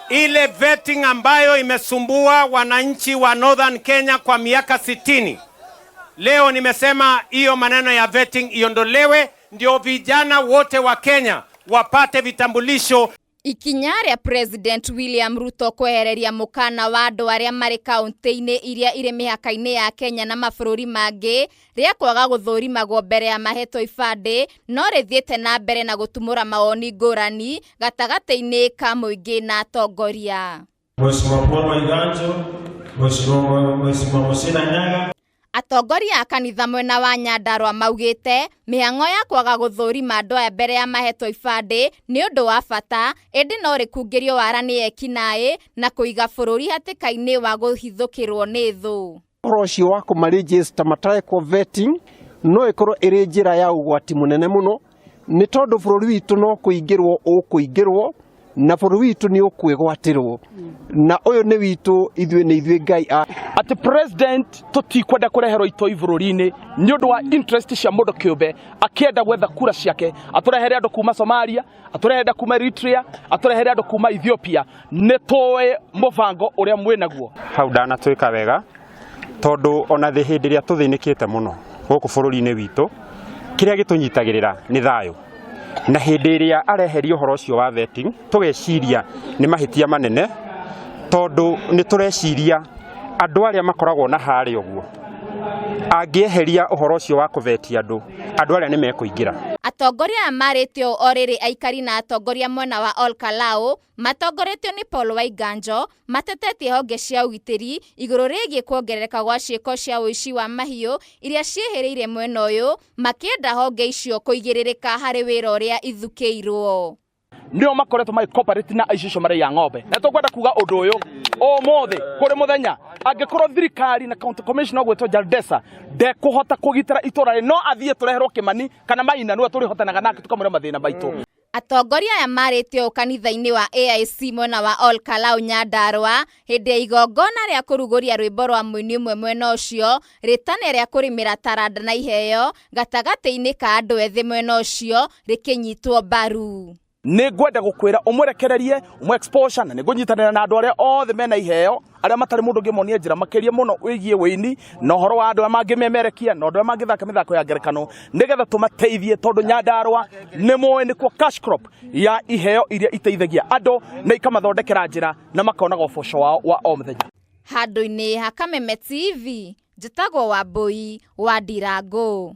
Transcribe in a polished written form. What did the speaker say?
ile vetting ambayo imesumbua wananchi wa Northern Kenya kwa miaka 60. Leo nimesema hiyo maneno ya vetting iondolewe, ndio vijana wote wa Kenya wapate vitambulisho. Ikinya rĩa President William Ruto kwehereria mukana wa andũ arĩa marĩ kaunti-inĩ iria irĩ mĩhaka-inĩ ya Kenya na mabũrũri mangĩ rĩa kwaga gũthũrimagwo mbere ya mahetwo ibandĩ, no rĩthiĩte na mbere na gũtumũra mawoni ngũrani gatagatĩ-inĩ ka mũingĩ na atongoria. Mheshimiwa Paul Waiganjo, Mheshimiwa Mucina Nyaga. Atongoria a kanitha mwena wa Nyandarua maugĩte mĩhang'o ya kwaga gũthũrima andũ aya mbere ya mahetwo ibandĩ nĩ ũndũ wa bata, ĩndĩ no rĩkungĩrio wara nĩ ekinaĩ na kũiga bũrũri hatĩka-inĩ wa gũhithũkĩrwo nĩ thũ. Ũhoro ũcio wa kũmarĩnjĩcita matekwo vetting no ĩkorwo ĩrĩ njĩra ya ũgwati mũnene mũno, nĩ tondũ bũrũri witũ no kũingĩrwo ũkũingĩrwo na bũrũri witũ nĩ ũkwĩgwatĩrwo na ũyũ nĩ witũ ithuĩ nĩ ithuĩ Ngai ati president tutikwenda kureherwo itoi bũrũri-inĩ nĩ ũndũ wa interest cia mũndũ kĩũmbe akĩenda gwetha kura ciake, atũrehere andũ kuma Somalia, atũrehere andũ kuma Eritrea, atũrehere andũ kuma Ethiopia. Nĩ tũĩ mũbango ũrĩa mwĩnaguo. Hau ndanatuĩka wega tondũ ona thĩ hĩndĩ ĩrĩa tũthĩnĩkĩte mũno gũkũ bũrũri-inĩ witũ, kĩrĩa gĩtũnyitagĩrĩra nĩ thayũ. Na hĩndĩ ĩrĩa areheria ũhoro ũcio wa vetting tũgeciria nĩ mahĩtia manene, tondũ nĩ tũreciria andũ arĩa makoragwo na harĩ ũguo angĩeheria ũhoro ũcio wa kũvetia andũ arĩa nĩ mekũingĩra. Atongoria marĩtio o rĩrĩ aikari na atongoria mwena wa Ol Kalou matongoretio nĩ Paul Waiganjo matetetie honge cia ũgitĩri igũrũ rĩgiĩ kuongerereka gwa ciĩko cia ũici wa mahiũ iria ciĩhĩrĩire mwena ũyũ, makĩenda honge icio kũigĩrĩrĩka harĩ wĩra ũrĩa ithukĩirwo. Nĩo makoretwo magĩcooperate na aici icio marĩ ya ng'ombe. Na tũkwenda kuga ũndũ ũyũ ũmũthĩ kũrĩ mũthenya angĩkorwo thirikari na county commissioner gwĩtwo Jaldesa ndekũhota kũgitĩra itũra no athiĩ tũreherwo Kĩmani kana Maina nĩwe tũrĩhotanaga nake tũkamũrĩa mathĩna maitũ. Atongoria aya marĩtio kanitha-inĩ wa AIC mwena wa Ol Kalou Nyandarua hĩndĩ ya igongona rĩa kũrugũria rwĩmbo rwa mũini ũmwe mwena ũcio, rĩtana rĩa kũrĩmĩra taranda na iheo gatagatĩ-inĩ ka andũ ethĩ mwena ũcio rĩkĩnyitwo mbaru. Nĩ ngwenda gũkwĩra ũmũrekererie exposure na nĩ ngũnyitanĩra na andũ arĩa othe mena iheo arĩa matarĩ mũndũ ũngĩmonia njĩra makĩria mũno wĩgiĩ wĩini na ũhoro wa andũ arĩa mangĩmemerekia na andũ arĩa mangĩthaka mĩthako ya ngerekano, nĩgetha tũmateithie tondũ Nyandarua nĩ mũĩ nĩkuo cash crop ya iheo iria iteithagia andũ na ikamathondekera njĩra na makonaga ũboco wao wa o mũthenya. Handũ-inĩ ha Kameme TV, njĩtagwo Wambui wa Ndirango.